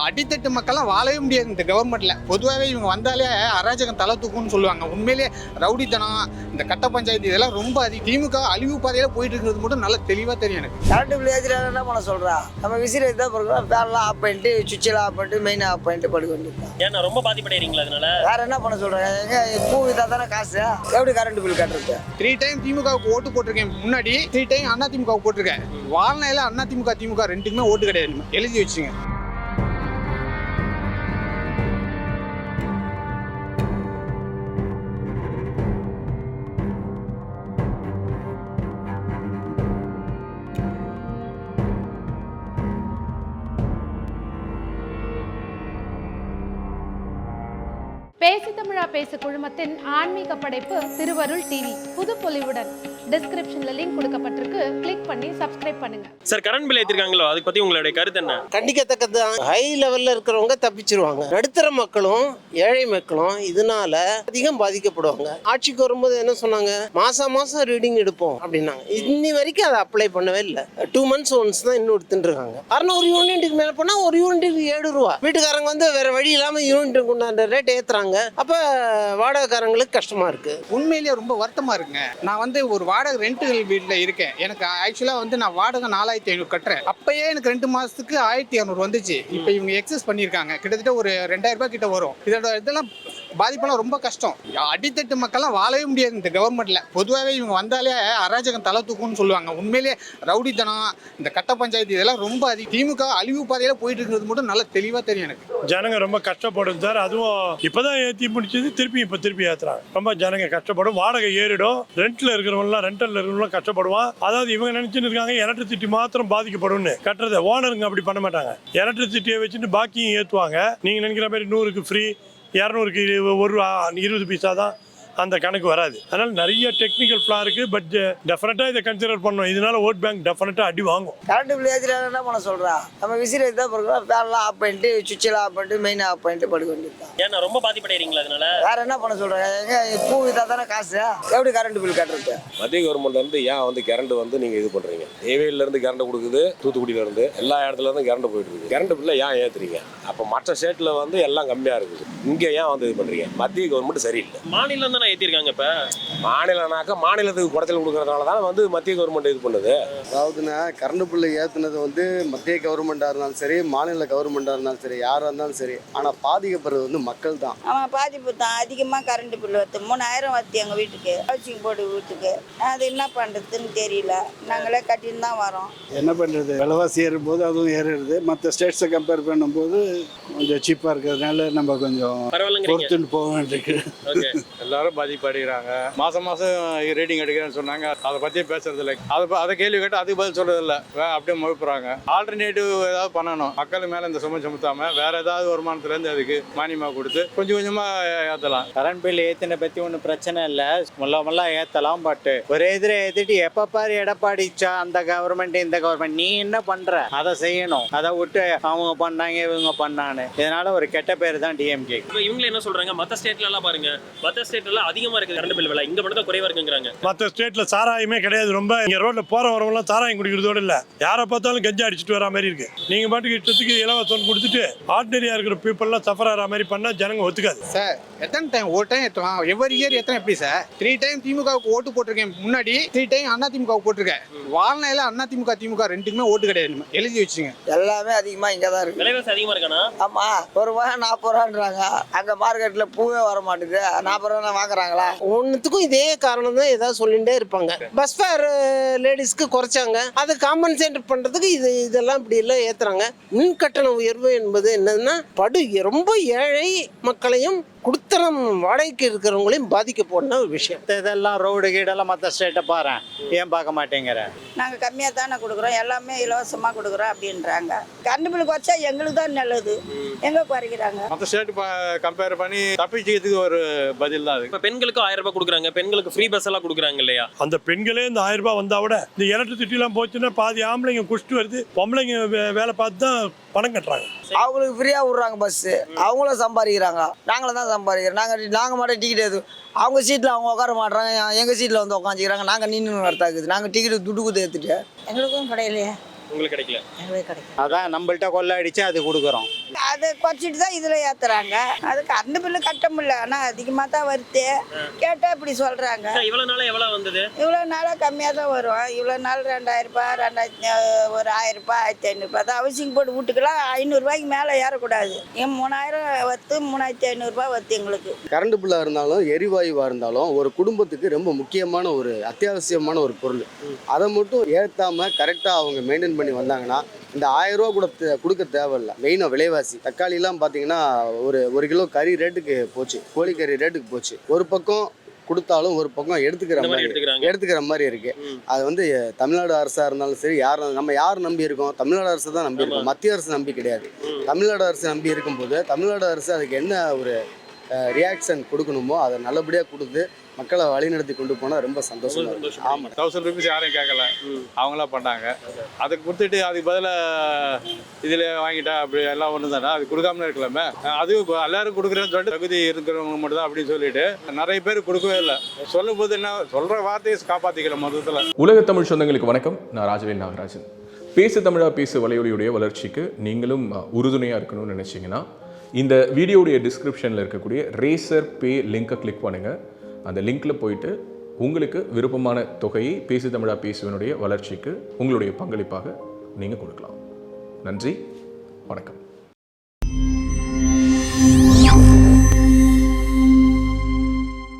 அடித்தட்டு மக்கள்லாம் வாழவே முடியாது இந்த கவர்மெண்ட்ல. பொதுவாகவே இவங்க வந்தாலே அராஜகம் தலை தூக்கும்னு சொல்லுவாங்க. உண்மையிலேயே ரவுடித்தனம், இந்த கட்ட பஞ்சாயத்து இதெல்லாம் ரொம்ப அதிகம். திமுக அழிவு பாதையில போயிட்டு இருக்கிறது மட்டும் நல்லா தெளிவா தெரியும் எனக்கு. கரண்ட் பில் ஏற்றினா என்ன பண்ண சொல்றா? நம்ம விசிறி தான் போகிறோம், ஃபேன்லாம் ஆஃப் பண்ணிட்டு சுவிட்செல்லாம் ஆஃப் பண்ணிட்டு மெயின் ஆஃப் பண்ணிட்டு படுக்க வேண்டியது. ஏன்னா ரொம்ப பாதிப்படைறீங்களா அதனால? வேற என்ன பண்ண சொல்றேன்? எங்க பூ வித்தா தானே காசு, எப்படி கரண்ட் பில் கட்டுறது? 3 டைம் திமுகவுக்கு ஓட்டு போட்டிருக்கேன். முன்னாடி 3 டைம் அண்ணா திமுகவுக்கு போட்டிருக்கேன். வாழ்நாயில அண்ணா திமுக ரெண்டுக்குமே ஓட்டு கிடையாது. எழுதி வச்சுங்க. பேசு தமிழா பேசு குழுமத்தின் ஆன்மீக படைப்பு திருவருள் டிவி புது பொலிவுடன் டிஸ்கிரிப்ஷன்ல லிங்க் கொடுக்கப்பட்டிருக்கு. கிளிக் பண்ணி சப்ஸ்கிரைப் பண்ணுங்க. சார், கரண்ட் பில் ஏத்திருக்காங்களோ, அதை பத்தி உங்களுடைய கருத்து என்ன? கண்டிக்கத்தக்கது. ஹை லெவல்ல இருக்கிறவங்க தப்பிச்சிருவாங்க. நடுத்தர மக்களும் ஏழை மக்களும் இதனால அதிகம் பாதிக்கப்படுவாங்க. ஆட்சிக்கு வரும்போது என்ன சொன்னாங்க, மாசம் ரீடிங் எடுப்போம் அப்படின்னாங்க. இன்னி வரைக்கும் அதை அப்ளை பண்ணவே இல்லை. 2 months ஒன்ஸ் தான் இன்னும் எடுத்துட்டு இருக்காங்க. 600 யூனிட்டுக்கு மேல போனா ஒரு யூனிட்டுக்கு 7 ரூபா. வீட்டுக்காரங்க வந்து வேற வழி இல்லாம யூனிட்டுக்கு உண்டான ரேட் ஏத்துறாங்க. அப்ப வாடகைக்காரங்களுக்கு கஷ்டமா இருக்கு. உண்மையிலேயே ரொம்ப வருத்தமா இருக்குங்க. நான் வந்து ஒரு வாடகை ரெண்ட் வீட்டில் இருக்கேன். எனக்கு ஆக்சுவலா வந்து நான் வாடகை 4500 கட்டுறேன். அப்பயே எனக்கு 2 மாசத்துக்கு 1200 வந்துச்சு. இப்போ இவங்க எக்ஸஸ் பண்ணியிருக்காங்க. கிட்டத்தட்ட ஒரு 2000 ரூபாய் கிட்ட வரும். இதெல்லாம் பாதிப்பெல்லாம் ரொம்ப கஷ்டம். அடித்தட்டு மக்கள்லாம் வாழவே முடியாது இந்த கவர்மெண்ட்ல. பொதுவாகவே இவங்க வந்தாலே அராஜகம் தலை தூக்கும்னு சொல்லுவாங்க. உண்மையிலேயே ரவுடித்தனம், இந்த கட்ட பஞ்சாயத்து இதெல்லாம் ரொம்ப அதிகம். திமுக அழிவு பாதையில போயிட்டு இருக்கிறது மட்டும் நல்லா தெளிவா தெரியும் எனக்கு. ஜனங்க ரொம்ப கஷ்டப்படும் சார். அதுவும் இப்பதான் ஏற்றி முடிச்சது, திருப்பி ஏற்றுறாங்க. ரொம்ப ஜனங்க கஷ்டப்படும். வாடகை ஏறிடும். ரெண்டல்ல இருக்கிறவங்களாம் கஷ்டப்படுவான். அதாவது இவங்க நினைச்சுட்டு இருக்காங்க எலக்ட்ரிசிட்டி மாத்திரம் பாதிக்கப்படும். கட்டுறத ஓனருங்க அப்படி பண்ண மாட்டாங்க. எலக்ட்ரிசிட்டியை வச்சுட்டு பாக்கியும் ஏற்றுவாங்க. நீங்க நினைக்கிற மாதிரி 100க்கு ஃப்ரீ, 200க்கு 20 பைசா தான், அந்த கணக்கு வராது. அதனால நிறைய டெக்னிக்கல் ஃப்ளா இருக்கு. பட் டெஃபினட்டா இதை கன்சிடர் பண்ணணும். இதனால ஓட் பேங்க் டெஃபினட்டா அடி வாங்கும். கரண்ட் பில் ஏற்றினா என்ன பண்ண சொல்றா? நம்ம விசிறி தான் போகிறோம், ஃபேன்லாம் ஆஃப் பண்ணிட்டு சுவிட்செல்லாம் ஆஃப் பண்ணிட்டு மெயின் ஆஃப் பண்ணிட்டு படுக்க வேண்டியது. ஏன்னா ரொம்ப பாதிப்படைறீங்களா அதனால? வேற என்ன பண்ண சொல்றேன்? எங்க பூ வித்தா தானே காசு, எப்படி கரண்ட் பில் கட்டுறது? மத்திய கவர்மெண்ட் வந்து ஏன் வந்து கரண்ட் வந்து நீங்க இது பண்றீங்க? நெய்வேலில இருந்து கரண்ட் கொடுக்குது, தூத்துக்குடியில இருந்து எல்லா இடத்துல இருந்து கரண்ட் போயிட்டு இருக்கு. கரண்ட் பில்ல ஏன் ஏத்துறீங்க? அப்ப மற்ற ஸ்டேட்ல வந்து எல்லாம் கம்மியா இருக்குது. இங்க ஏன் வந்து இது பண்றீங்க? மத்திய கவர்மெண்ட் சரியில்லை. மாநிலம் தானே ஏத்திருக்காங்க. இப்ப மாநிலம்னாக்க மாநிலத்துக்கு குறைச்சல் கொடுக்கறதுனால தான் வந்து மத்திய கவர்மெண்ட் இது பண்ணுது. அதாவதுன்னா கரண்ட் பில்லு ஏற்றுனது வந்து மத்திய கவர்மெண்ட்டாக இருந்தாலும் சரி, மாநில கவர்மெண்ட்டாக இருந்தாலும் சரி, யாராக இருந்தாலும் சரி, ஆனால் பாதிக்கப்படுறது வந்து மக்கள் தான். ஆமாம், பாதிப்பு தான். அதிகமாக கரண்ட் பில்லு வருது. 3000 வருது எங்கள் வீட்டுக்கு, ஹவுசிங் போர்டு வீட்டுக்கு. அது என்ன பண்ணுறதுன்னு தெரியல. நாங்களே கட்டின்னு தான் வரோம். என்ன பண்ணுறது, விலைவாசி ஏறும்போது அதுவும் ஏறுறது. மற்ற ஸ்டேட்ஸை கம்பேர் பண்ணும்போது கொஞ்சம் சீப்பாக இருக்கிறதுனால நம்ம கொஞ்சம் பொறுத்துன்னு போக வேண்டியிருக்கு. எல்லாரும் பாதிப்படைகிறாங்க. மாதம் ரீடிங் எடுக்கிறேன்னு சொன்னாங்க. அதை பற்றி பேசுறது இல்லை. அதை கேள்வி கேட்டு அதுக்கு பதில் சொல்றது இல்லை. அப்படியே மறுப்புறாங்க. ஆல்டர்னேட்டிவ் ஏதாவது பண்ணணும். மக்கள் மேலே இந்த சுமை சுமத்தாம வேற ஏதாவது வருமானத்துலேருந்து அதுக்கு மானியமாக கொடுத்து கொஞ்சமாக ஏற்றலாம். கரண்ட் பில் ஏற்றின பற்றி ஒன்றும் பிரச்சனை இல்லை. முள்ள ஏற்றலாம். பட் ஒரே எதிரே ஏற்றிட்டு எப்போ பாரு எடப்பாடிச்சா அந்த கவர்மெண்ட் இந்த கவர்மெண்ட், நீ என்ன பண்ணுற அதை செய்யணும். அதை விட்டு அவங்க பண்ணாங்க இவங்க பண்ணான்னு, இதனால ஒரு கெட்ட பேர் தான் டிஎம்கே. இப்போ இவங்க என்ன சொல்றாங்க, மற்ற ஸ்டேட்ல எல்லாம் பாருங்க, மற்ற ஸ்டேட்ல அதிகமா இருக்கு கரண்ட் பில் விலை, இங்க மட்டும் குறைவா இருக்குங்கிறாங்க. மற்ற ஸ்டேட்ல சாராயமே கிடையாது. ரொம்ப இங்க ரோட்ல போற வரவங்களாம் சாராயம் குடிக்கிறதோட இல்ல, யாரை பார்த்தாலும் கஞ்சா அடிச்சுட்டு வர மாதிரி இருக்கு. நீங்க பாட்டுக்கு இஷ்டத்துக்கு இலவசம் கொடுத்துட்டு ஆர்டினரியா இருக்கிற பீப்புள் எல்லாம் சஃபர் ஆகிற மாதிரி பண்ணா ஜனங்க ஒத்துக்காது. சார் எத்தனை டைம் ஒரு டைம் ஏற்றலாம்? எவ்வரி இயர் எத்தனை எப்படி சார்? 3 டைம் திமுகவுக்கு ஓட்டு போட்டிருக்கேன். முன்னாடி 3 டைம் அண்ணா திமுகவுக்கு போட்டிருக்கேன். வாழ்நாயில அண்ணா திமுக ரெண்டுக்குமே ஓட்டு கிடையாது. எழுதி வச்சுங்க. எல்லாமே அதிகமாக இங்கே தான் இருக்கு. விலைவாசி அதிகமா இருக்கானா? ஆமா, ஒரு ரூபாய் 40 ரூபான்றாங்க. அங்கே மார்க்கெட்ல பூவே வர மாட்டேங்குது. 40 ரூபா வாங்குறாங்களா? ஒன்றுத்துக்கும் இதே காரணம் தான் ஏதாவது சொல்லிகிட்டே இருப்பாங்க. பஸ் ஃபேர் லேடிஸ்க்கு குறைச்சாங்க, அதை காம்பன்சேட் பண்ணுறதுக்கு இதெல்லாம் இப்படி எல்லாம் ஏற்றுறாங்க. மின் கட்டண உயர்வு என்பது என்னதுன்னா ரொம்ப ஏழை மக்களையும் குடுத்தனம் வாடகைக்கு இருக்கிறவங்களையும் பாதிக்க போன ஒரு விஷயம். இதெல்லாம் ரோடு கீடெல்லாம் மற்ற ஸ்டேட்டை பாரு, ஏன் பார்க்க மாட்டேங்கிற? நாங்கள் கம்மியாக தானே கொடுக்குறோம், எல்லாமே இலவசமாக கொடுக்குறோம் அப்படின்றாங்க. கரண்ட் பில் குறைச்சா எங்களுக்கு தான் நல்லது. எங்கே குறைக்கிறாங்க? மற்ற ஸ்டேட் கம்பேர் பண்ணி தப்பிச்சுக்கிறதுக்கு ஒரு பதில் தான் அது. இப்போ பெண்களுக்கு 1000 ரூபாய் கொடுக்குறாங்க, பெண்களுக்கு ஃப்ரீ பஸ் எல்லாம் கொடுக்குறாங்க இல்லையா? அந்த பெண்களே இந்த 1000 ரூபாய் வந்தா விட இந்த எலக்ட்ரிசிட்டி எல்லாம் போச்சுன்னா பாதி ஆம்பளைங்க குடிச்சிட்டு வருது, பொம்பளைங்க வேலை பார்த்து தான் பணம் கட்டுறாங்க. அவங்களுக்கு ஃப்ரீயாக விட்றாங்க பஸ்ஸு, அவங்களும் சம்பாதிக்கிறாங்க, நாங்களும் தான் சம்பாதிக்கிறோம். நாங்கள் மட்டும் டிக்கெட் எது அவங்க சீட்டில் அவங்க உட்கார மாட்டுறாங்க, எங்கள் சீட்டில் வந்து உட்காந்துக்கிறாங்க. நாங்கள் நின்று வரத்தாக்குது. நாங்கள் டிக்கெட்டு துட்டு கொடுத்து ஏற்றுட்டு எங்களுக்கும் கிடையிலையே. உங்களுக்கு கிடைக்கல. எங்களுக்கு கிடைக்கும். அதான் நம்மள்ட்ட கொள்ள அடிச்சு அது கொடுக்குறோம். அதை குறைச்சிட்டு தான் இதில் ஏற்றுறாங்க. அது கரண்ட் பில்லு கட்ட முடியல, ஆனால் அதிகமாக தான் வருது. கேட்டால் இப்படி சொல்கிறாங்க. இவ்வளோ நாளாக எவ்வளோ வந்தது? இவ்வளோ நாளாக கம்மியாக தான் வரும். இவ்வளோ நாள் 2000 ரூபாய், ஒரு 1000 ரூபாய், 1500 தான். ஹவுசிங் போர்டு வீட்டுக்கெல்லாம் 500 ரூபாய்க்கு மேலே ஏறக்கூடாது. 3000 வத்து 3500 ரூபாய் வத்து எங்களுக்கு. கரண்ட் பில்லாக இருந்தாலும் எரிவாயுவாக இருந்தாலும் ஒரு குடும்பத்துக்கு ரொம்ப முக்கியமான ஒரு அத்தியாவசியமான ஒரு பொருள். அதை மட்டும் ஏற்றாமல் கரெக்டாக அவங்க மெயின்டைன் பண்ணி வந்தாங்கன்னா இந்த 1000 ரூபா கூட கொடுக்க தேவையில்லை. மெயினாக விலைவாசி தக்காளிலாம் பார்த்தீங்கன்னா ஒரு கிலோ கறி ரேட்டுக்கு போச்சு, கோழிக்கறி ரேட்டுக்கு போச்சு. ஒரு பக்கம் கொடுத்தாலும் ஒரு பக்கம் எடுத்துக்கிற மாதிரி இருக்கு. அது வந்து தமிழ்நாடு அரசாக இருந்தாலும் சரி, நம்ம யார் நம்பி இருக்கோம்? தமிழ்நாடு அரசு தான் நம்பி இருக்கோம், மத்திய அரசு நம்பி கிடையாது. தமிழ்நாடு அரசு நம்பி இருக்கும்போது தமிழ்நாடு அரசு அதுக்கு என்ன ஒரு ரியாக்ஷன் கொடுக்கணுமோ அதை நல்லபடியாக கொடுத்து மக்களை வழிநடத்தி கொண்டு போனால் ரொம்ப சந்தோஷமா இருக்கும். ஆமாம், 1000 rupees யாரையும் கேட்கல, அவங்களா பண்ணாங்க. அதை கொடுத்துட்டு அதுக்கு பதிலாக இதில் வாங்கிட்டா அப்படி எல்லாம் ஒன்று தானே, அது கொடுக்காமலே இருக்கலாமே. அது எல்லாரும் கொடுக்குறேன்னு சொல்லிட்டு தகுதி இருக்கிறவங்க மட்டும் தான் அப்படின்னு சொல்லிட்டு நிறைய பேர் கொடுக்கவே இல்லை. சொல்லும் போது என்ன சொல்கிற வார்த்தையை காப்பாற்றிக்கிற மொத்தத்தில். உலக தமிழ் சொந்தங்களுக்கு வணக்கம். நான் ராஜவேல் நாகராஜன். பேசு தமிழா பேசு வலையொலியுடைய வளர்ச்சிக்கு நீங்களும் உறுதுணையாக இருக்கணும்னு நினச்சிங்கன்னா இந்த வீடியோடைய டிஸ்கிரிப்ஷனில் இருக்கக்கூடிய ரேசர் பே லிங்கை கிளிக் பண்ணுங்கள். அந்த லிங்க்கில் போயிட்டு உங்களுக்கு விருப்பமான தொகையை பேசு தமிழா பேசுவனுடைய வளர்ச்சிக்கு உங்களுடைய பங்களிப்பாக நீங்கள் கொடுக்கலாம். நன்றி, வணக்கம்.